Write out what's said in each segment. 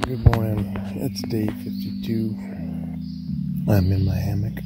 Good morning. It's day 52. I'm in my hammock.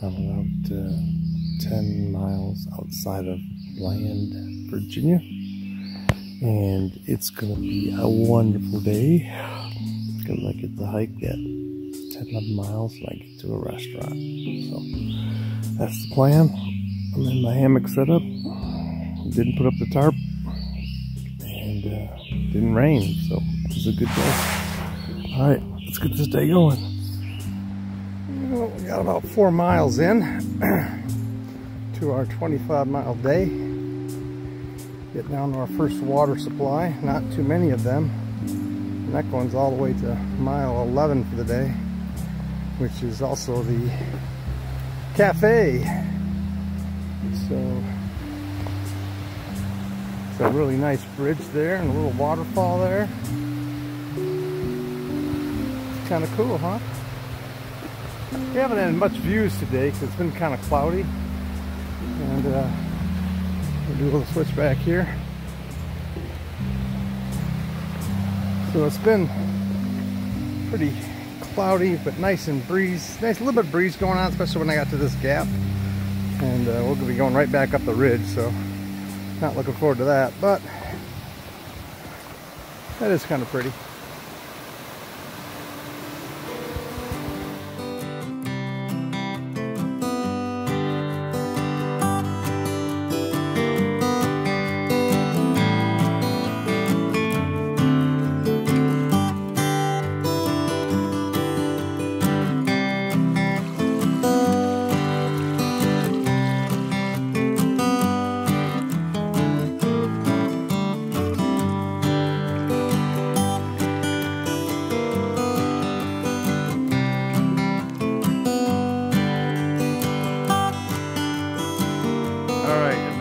I'm about 10 miles outside of Land, Virginia. And it's going to be a wonderful day because I get to hike that 10-11 miles and I get to a restaurant. So that's the plan. I'm in my hammock setup. Didn't put up the tarp. And didn't rain, so it was a good day. Alright, let's get this day going. Well, we got about 4 miles in to our 25-mile day. Get down to our first water supply, not too many of them. And that one's all the way to mile 11 for the day, which is also the cafe. So it's a really nice bridge there and a little waterfall there. It's kind of cool, huh? We haven't had much views today because it's been kind of cloudy. And we'll do a little switch back here. So it's been pretty cloudy but nice and breeze. Nice little bit of breeze going on, especially when I got to this gap. And we're going to be going right back up the ridge, so not looking forward to that, but that is kind of pretty.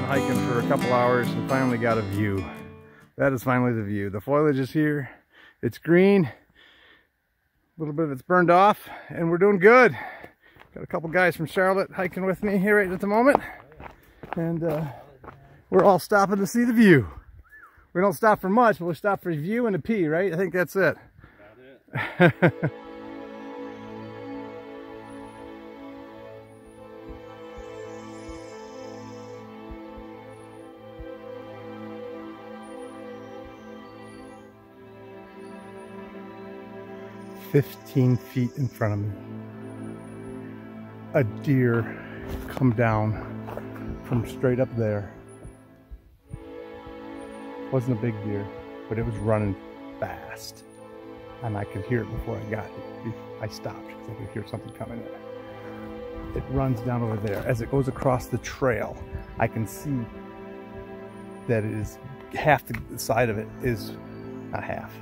Hiking for a couple hours and finally got a view. That is finally the view. The foliage is here. It's green. A little bit of it's burned off and we're doing good. Got a couple guys from Charlotte hiking with me here right at the moment. And we're all stopping to see the view. We don't stop for much, but we stop for a view and a pee, right? I think that's it. About it. 15 feet in front of me, a deer come down from straight up there. Wasn't a big deer, but it was running fast, and I could hear it before I got it. I stopped because I could hear something coming in. It runs down over there. As it goes across the trail, I can see that it is half the side of it is not half.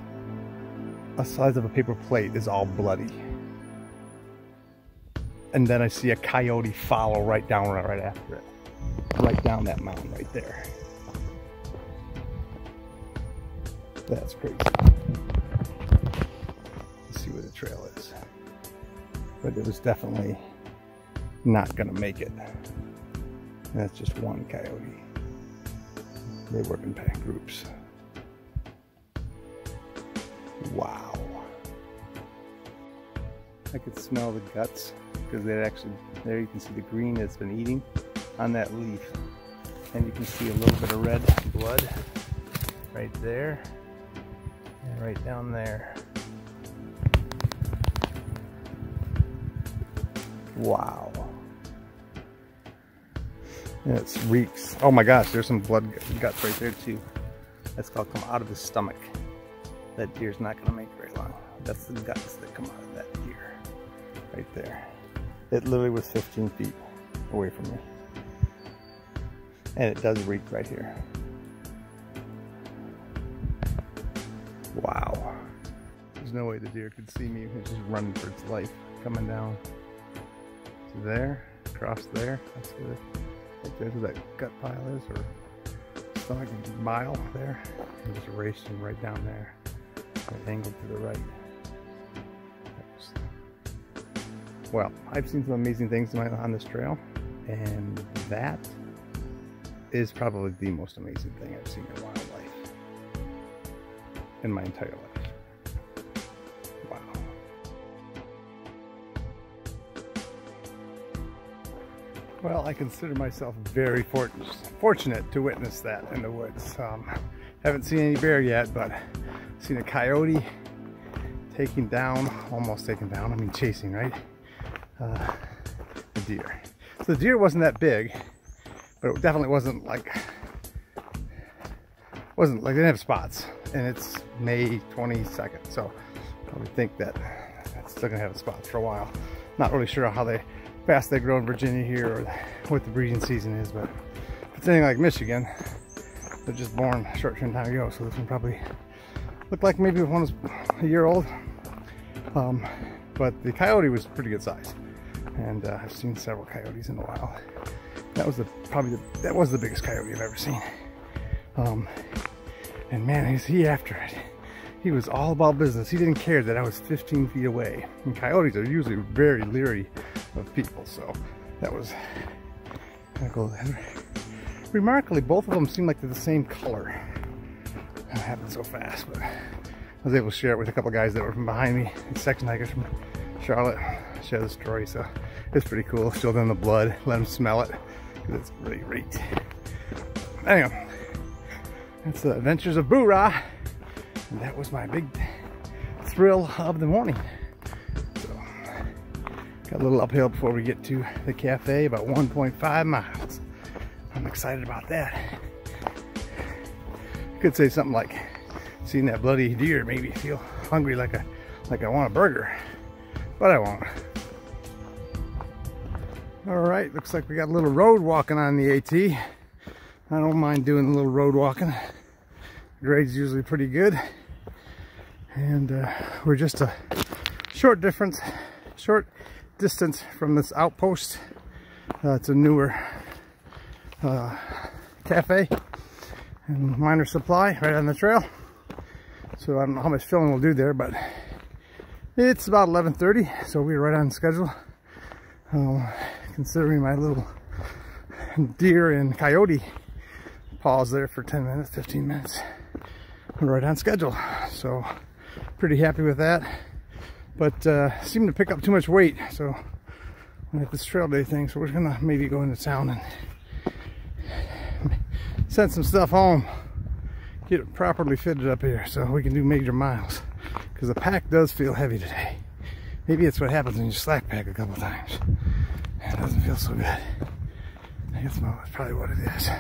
The size of a paper plate is all bloody. And then I see a coyote follow right down right after it. Right down that mountain right there. That's crazy. Let's see where the trail is. But it was definitely not gonna make it. And that's just one coyote. They work in pack groups. Wow. I could smell the guts because they actually, there you can see the green it's been eating on that leaf. And you can see a little bit of red blood right there and right down there. Wow. And it reeks. Oh my gosh, there's some blood guts right there too. That's called come out of his stomach. That deer's not going to make it very long. That's the guts that come out of that deer. Right there. It literally was 15 feet away from me. And it does reek right here. Wow. There's no way the deer could see me. It's just running for its life. Coming down. So there. Across there. That's where, right there's where that gut pile is. Or stomach mile there. And just racing right down there. Angled to the right. Well, I've seen some amazing things on this trail, and that is probably the most amazing thing I've seen in wildlife in my entire life. Well, I consider myself very fortunate to witness that in the woods. Haven't seen any bear yet, but seen a coyote almost taking down, I mean chasing, right? The deer. So the deer wasn't that big, but it definitely wasn't like they didn't have spots, and it's May 22nd, so I would think that it's still gonna have spots for a while. Not really sure how fast they grow in Virginia here, or what the breeding season is, but if it's anything like Michigan, they're just born a short time ago, so this one probably looked like maybe one was a year old. But the coyote was pretty good size, and I've seen several coyotes in a while. That was the biggest coyote I've ever seen. And man, he after it. He was all about business. He didn't care that I was 15 feet away. And coyotes are usually very leery of people, so that was kind of cool. Remarkably, both of them seem like they're the same color. It happened so fast, but I was able to share it with a couple guys that were from behind me, section hikers from Charlotte. Share the story, so it's pretty cool. Show them the blood, let them smell it, because it's really great. Anyway, that's the adventures of Boorah, and that was my big thrill of the morning. So, got a little uphill before we get to the cafe, about 1.5 miles. I'm excited about that. I could say something like, seeing that bloody deer made me feel hungry, like I want a burger, but I won't. All right, looks like we got a little road walking on the AT. I don't mind doing a little road walking. The grade's usually pretty good, and we're just a short distance from this outpost. It's a newer cafe and minor supply right on the trail. So I don't know how much filming we'll do there, but it's about 11:30, so we're right on schedule. Considering my little deer and coyote pause there for 10 minutes, 15 minutes, we're right on schedule. So pretty happy with that. But seemed to pick up too much weight, so at this trail day thing, so we're gonna maybe go into town and send some stuff home, get it properly fitted up here so we can do major miles, because the pack does feel heavy today. Maybe it's what happens when you slack pack a couple times. It doesn't feel so good. I guess that's probably what it is.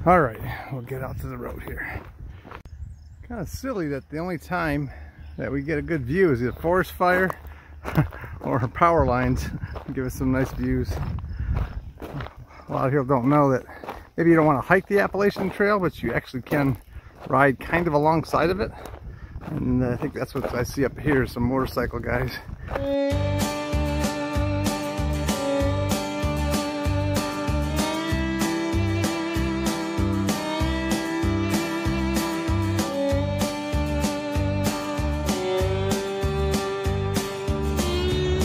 All right, we'll get out to the road here. Kind of silly that the only time that we get a good view is either forest fire or power lines give us some nice views. A lot of people don't know that maybe you don't want to hike the Appalachian Trail, but you actually can ride kind of alongside of it. And I think that's what I see up here, some motorcycle guys.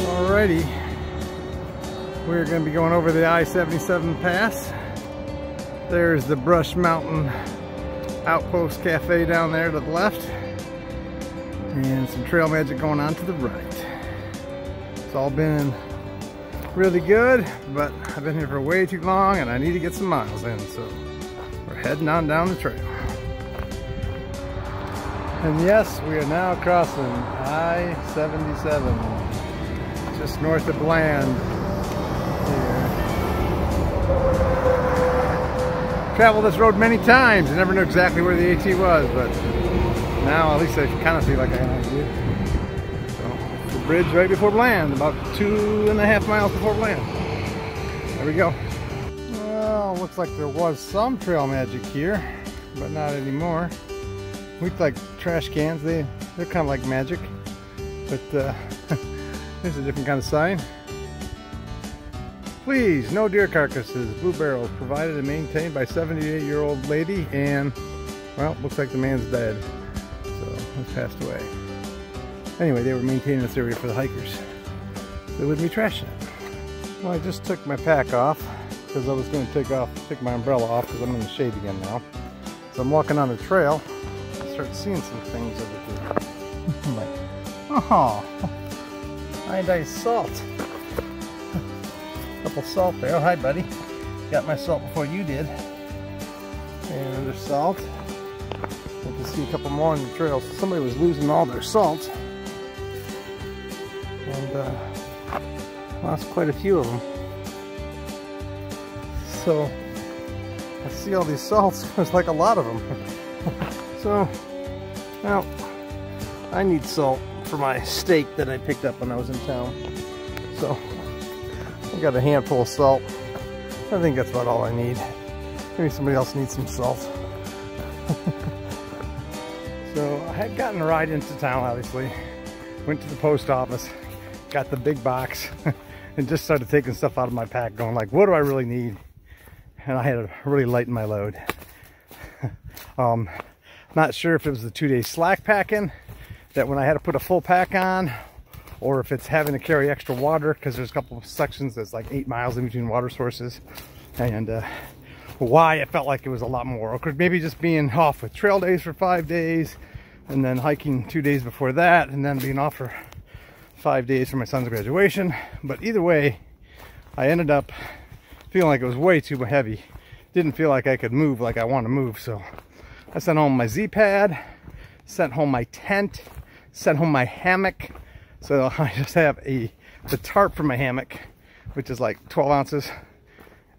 Alrighty, we're going to be going over the I-77 pass. There's the Brush Mountain Outpost Cafe down there to the left, and some trail magic going on to the right. It's all been really good, but I've been here for way too long and I need to get some miles in, so we're heading on down the trail. And yes, we are now crossing I-77 just north of Bland here. Traveled this road many times and never knew exactly where the AT was, but now at least I kind of feel like I have an idea. So, it's the bridge right before Bland, about 2.5 miles before Bland. There we go. Well, looks like there was some trail magic here, but not anymore. We like trash cans, they're kind of like magic, but here's a different kind of sign. Please, no deer carcasses, blue barrels provided and maintained by 78-year-old lady, and well, looks like the man's dead, so he's passed away. Anyway, they were maintaining this area for the hikers. They wouldn't be trashing it. Well, I just took my pack off because I was going to take my umbrella off because I'm in the shade again now. So I'm walking on the trail. I start seeing some things over here. I'm like, oh, iodized salt. Couple salt there. Oh, hi, buddy. Got my salt before you did. And another salt. You can see a couple more on the trail. So somebody was losing all their salt. And lost quite a few of them. So I see all these salts. There's like a lot of them. So, well, I need salt for my steak that I picked up when I was in town. So I got a handful of salt. I think that's about all I need. Maybe somebody else needs some salt. So I had gotten a ride into town, obviously. Went to the post office, got the big box, and just started taking stuff out of my pack, going like, what do I really need? And I had to really lighten my load. Not sure if it was the 2-day slack packing, that when I had to put a full pack on, or if it's having to carry extra water, because there's a couple of sections that's like 8 miles in between water sources, and why it felt like it was a lot more. Or could maybe just being off with trail days for 5 days, and then hiking 2 days before that, and then being off for 5 days for my son's graduation. But either way, I ended up feeling like it was way too heavy. Didn't feel like I could move like I want to move, so I sent home my Z-pad, sent home my tent, sent home my hammock. So I just have the tarp for my hammock, which is like 12 ounces,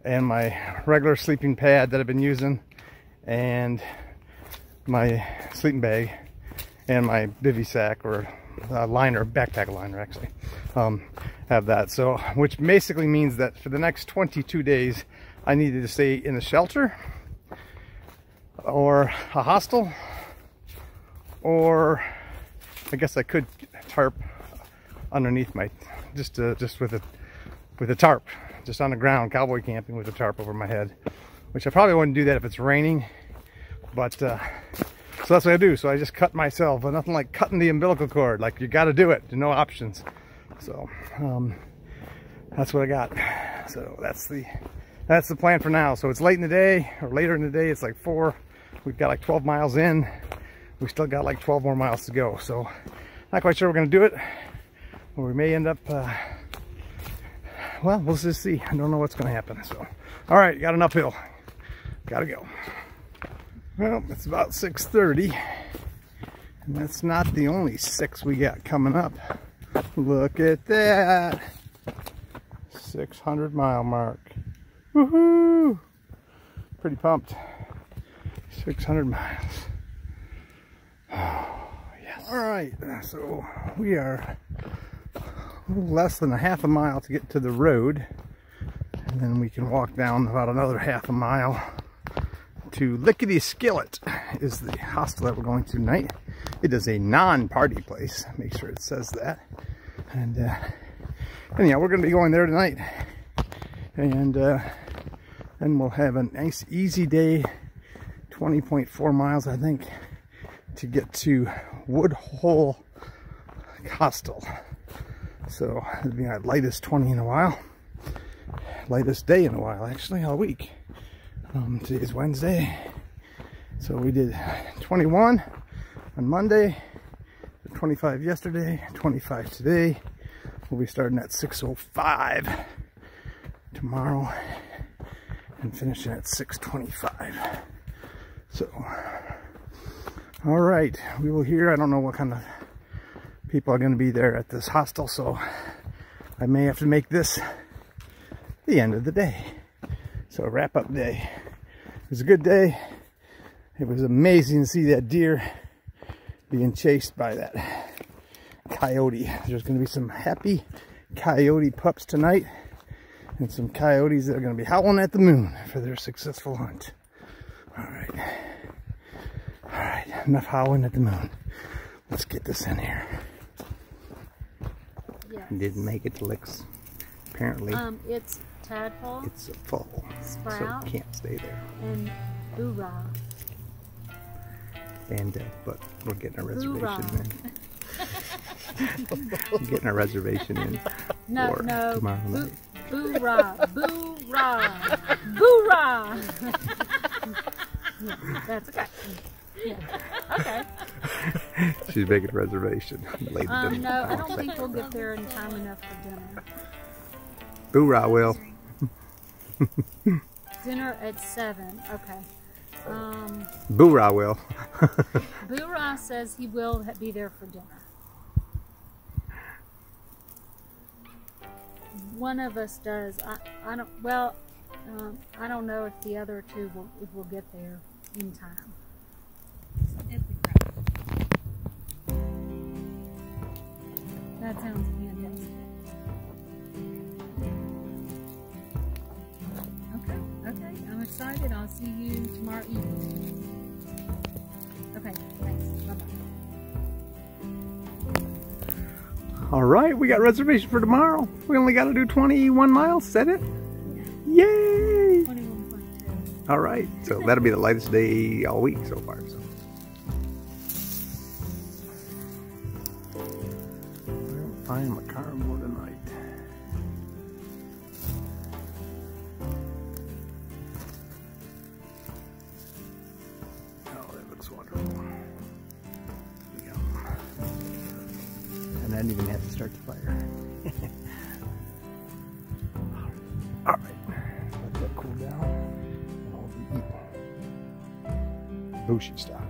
and my regular sleeping pad that I've been using, and my sleeping bag, and my bivy sack, or liner, backpack liner actually, have that. So, which basically means that for the next 22 days, I needed to stay in a shelter, or a hostel, or I guess I could tarp underneath my, just with a tarp, just on the ground, cowboy camping with a tarp over my head, which I probably wouldn't do that if it's raining, but so that's what I do. So I just cut myself, but nothing like cutting the umbilical cord. Like, you got to do it. There's no options. So that's what I got. So that's the plan for now. So it's late in the day, or later in the day. It's like 4. We've got like 12 miles in. We still got like 12 more miles to go. So not quite sure we're going to do it, or we may end up. Well, we'll just see. I don't know what's going to happen. So, all right, got an uphill. Got to go. Well, it's about 6:30, and that's not the only 6 we got coming up. Look at that. 600-mile mark. Woohoo! Pretty pumped. 600 miles. Oh, yes. All right, so we are a little less than a half a mile to get to the road, and then we can walk down about another half a mile to Lickety Skillet is the hostel that we're going to tonight. It is a non-party place. Make sure it says that. And yeah, we're going to be going there tonight. And then we'll have a nice easy day, 20.4 miles, I think, to get to Woodhole Hostel. So it'll be our lightest 20 in a while. Lightest day in a while, actually, all week. Today's Wednesday, so we did 21 on Monday, 25 yesterday, 25 today. We'll be starting at 6:05 tomorrow and finishing at 6:25. So, all right, we will hear. I don't know what kind of people are going to be there at this hostel, so I may have to make this the end of the day. So, wrap-up day. It was a good day. It was amazing to see that deer being chased by that coyote. There's going to be some happy coyote pups tonight, and some coyotes that are going to be howling at the moon for their successful hunt. All right, enough howling at the moon. Let's get this in here. Yes. Didn't make it to Licks, apparently. It's tadpole. It's full, Sprout, so it can't stay there. And Boorah. And but we're getting a reservation Boorah. in. We're getting a reservation in for tomorrow night. Boorah, Boorah, Boorah. Yeah, that's okay. Yeah. Okay. She's making a reservation. No, I don't think we'll get there in time enough for dinner. Boorah will. Dinner at 7. Okay. Boorah will. Boorah says he will be there for dinner. One of us does. I don't. Well, I don't know if the other two will get there in time. That sounds fantastic. Okay, I'm excited. I'll see you tomorrow evening. Okay, thanks. Bye-bye. All right, we got reservation for tomorrow. We only got to do 21 miles. Is that it? Yeah. Yay! 21.2. All right, so that'll be the lightest day all week so far. So. I'll find my car more tonight. Wonderful. Yum. And I didn't even have to start the fire. Alright, let that cool down. And I'll be eating. Sushi style.